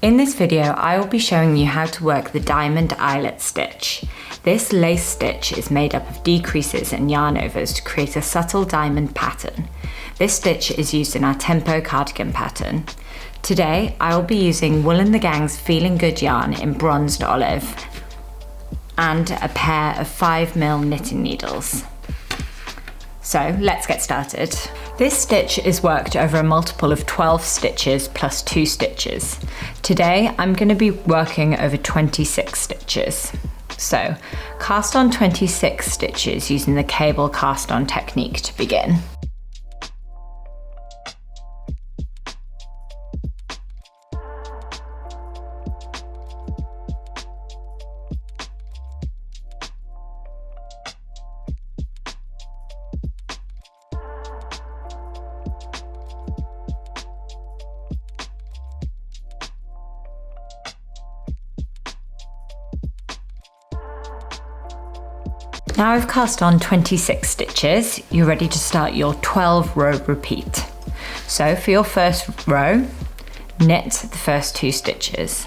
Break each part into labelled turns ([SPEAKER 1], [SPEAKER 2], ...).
[SPEAKER 1] In this video, I will be showing you how to work the Diamond Eyelet Stitch. This lace stitch is made up of decreases and yarn overs to create a subtle diamond pattern. This stitch is used in our tempo cardigan pattern. Today, I will be using Wool and the Gang's Feeling Good yarn in bronzed olive and a pair of 5mm knitting needles. So let's get started. This stitch is worked over a multiple of 12 stitches plus 2 stitches. Today I'm going to be working over 26 stitches. So cast on 26 stitches using the cable cast on technique to begin. Now I've cast on 26 stitches, you're ready to start your 12 row repeat. So for your first row, knit the first 2 stitches.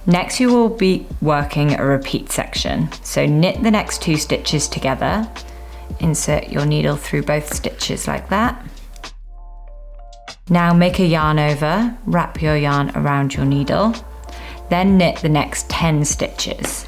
[SPEAKER 1] Next you will be working a repeat section. So knit the next 2 stitches together, insert your needle through both stitches like that. Now make a yarn over, wrap your yarn around your needle, then knit the next 10 stitches.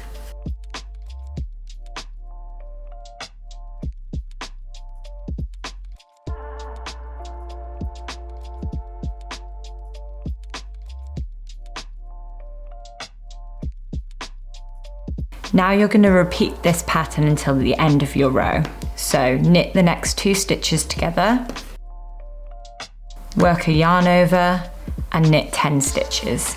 [SPEAKER 1] Now you're going to repeat this pattern until the end of your row. So knit the next 2 stitches together, work a yarn over and knit 10 stitches.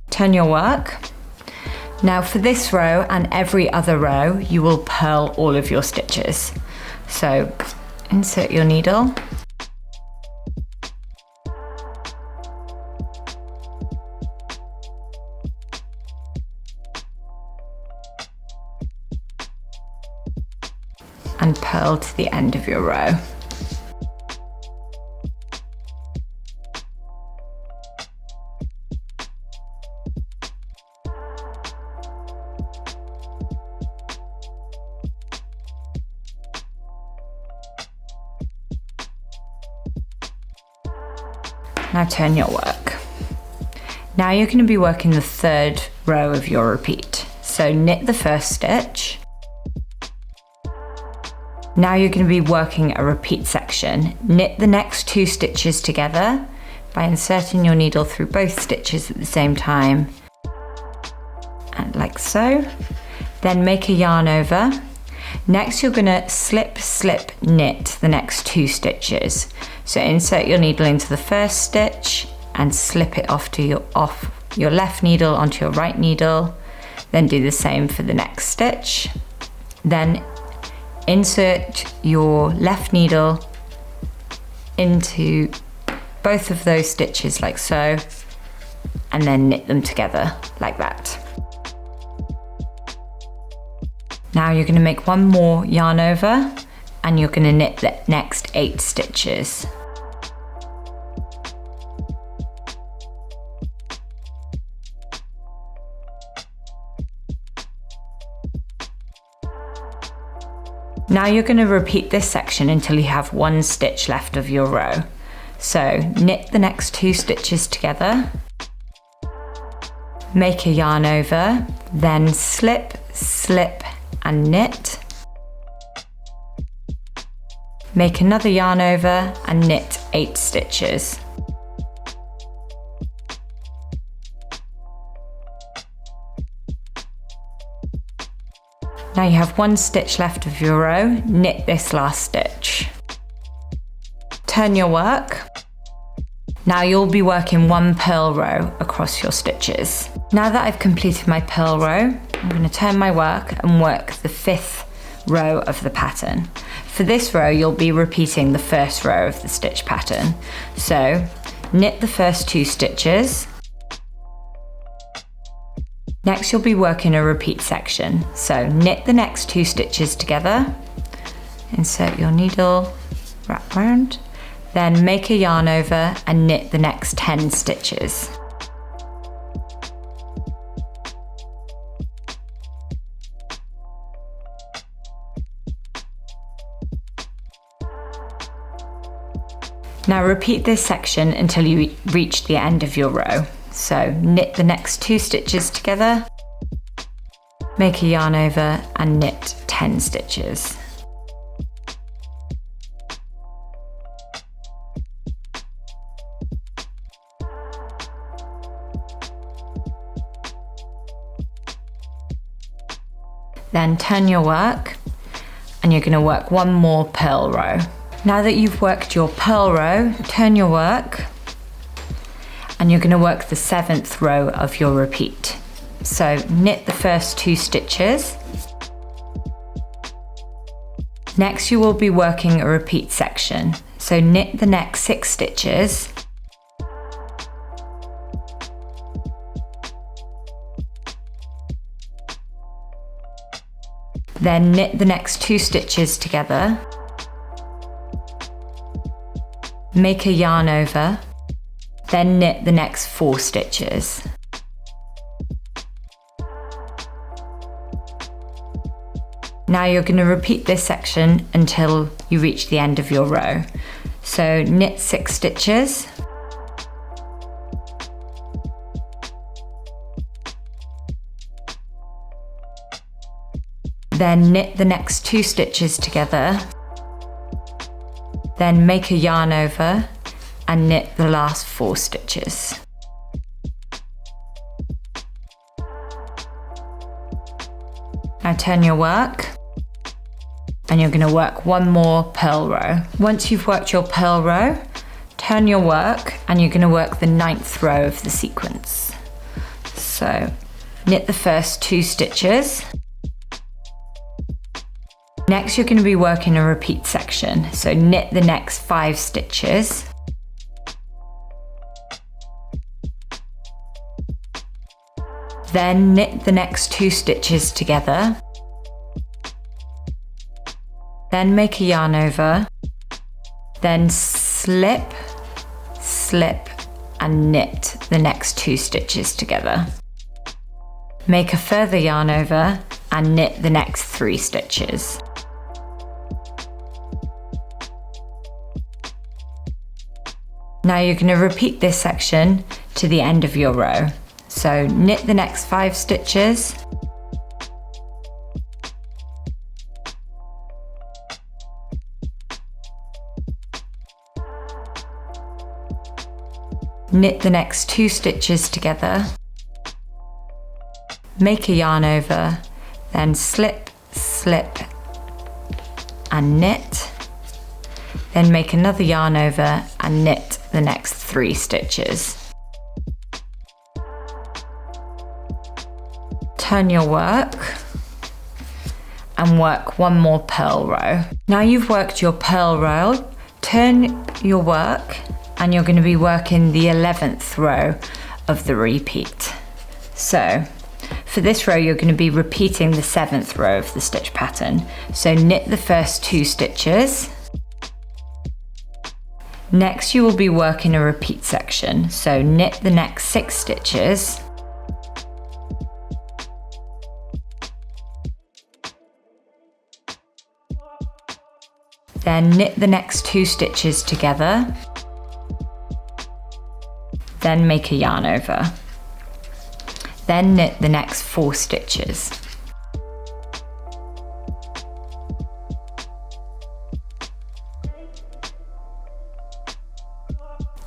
[SPEAKER 1] Turn your work. Now for this row and every other row, you will purl all of your stitches. So insert your needle, and purl to the end of your row. Now turn your work. Now you're going to be working the 3rd row of your repeat. So knit the first stitch. Now you're going to be working a repeat section. Knit the next 2 stitches together by inserting your needle through both stitches at the same time, and like so. Then make a yarn over. Next you're going to slip, slip, knit the next 2 stitches. So insert your needle into the first stitch and slip it off your left needle onto your right needle. Then do the same for the next stitch. Then insert your left needle into both of those stitches like so, and then knit them together like that. Now you're going to make one more yarn over and you're going to knit the next 8 stitches. Now you're going to repeat this section until you have 1 stitch left of your row. So knit the next 2 stitches together, make a yarn over, then slip, slip and knit. Make another yarn over and knit 8 stitches. Now you have 1 stitch left of your row, knit this last stitch. Turn your work. Now you'll be working 1 purl row across your stitches. Now that I've completed my purl row, I'm going to turn my work and work the 5th row of the pattern. For this row, you'll be repeating the first row of the stitch pattern. So knit the first 2 stitches. Next, you'll be working a repeat section. So knit the next 2 stitches together, insert your needle, wrap round, then make a yarn over and knit the next 10 stitches. Now repeat this section until you reach the end of your row. So knit the next 2 stitches together, make a yarn over and knit 10 stitches. Then turn your work and you're going to work 1 more purl row. Now that you've worked your purl row, turn your work and you're going to work the 7th row of your repeat. So knit the first 2 stitches. Next you will be working a repeat section. So knit the next 6 stitches. Then knit the next 2 stitches together. Make a yarn over, then knit the next 4 stitches. Now you're going to repeat this section until you reach the end of your row. So knit 6 stitches. Then knit the next 2 stitches together. Then make a yarn over and knit the last 4 stitches. Now turn your work and you're going to work 1 more purl row. Once you've worked your purl row, turn your work and you're going to work the 9th row of the sequence. So knit the first 2 stitches. Next, you're going to be working a repeat section. So knit the next 5 stitches. Then knit the next 2 stitches together. Then make a yarn over. Then slip, slip, and knit the next 2 stitches together. Make a further yarn over and knit the next 3 stitches. Now you're going to repeat this section to the end of your row. So knit the next 5 stitches. Knit the next 2 stitches together. Make a yarn over, then slip, slip, and knit. Then make another yarn over and knit the next 3 stitches. Turn your work and work 1 more purl row. Now you've worked your purl row, turn your work and you're going to be working the 11th row of the repeat. So for this row you're going to be repeating the 7th row of the stitch pattern. So knit the first 2 stitches. Next you will be working a repeat section, so knit the next 6 stitches. Then knit the next 2 stitches together. Then make a yarn over. Then knit the next 4 stitches.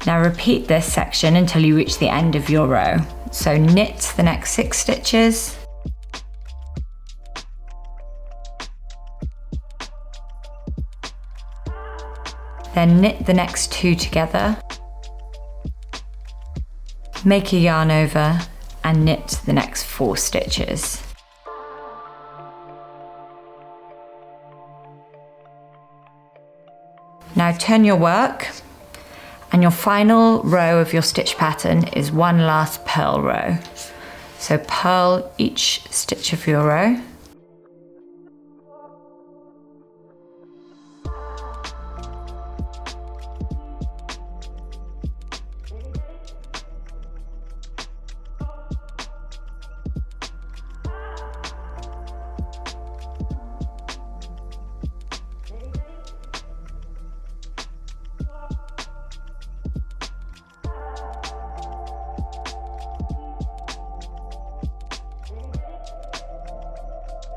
[SPEAKER 1] Now repeat this section until you reach the end of your row. So knit the next 6 stitches. Then knit the next 2 together. Make a yarn over and knit the next 4 stitches. Now turn your work, and your final row of your stitch pattern is one last purl row. So purl each stitch of your row.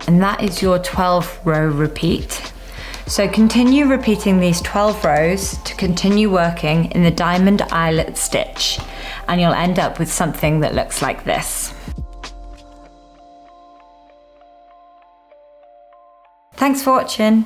[SPEAKER 1] And that is your 12 row repeat. So continue repeating these 12 rows to continue working in the diamond eyelet stitch, and you'll end up with something that looks like this. Thanks for watching.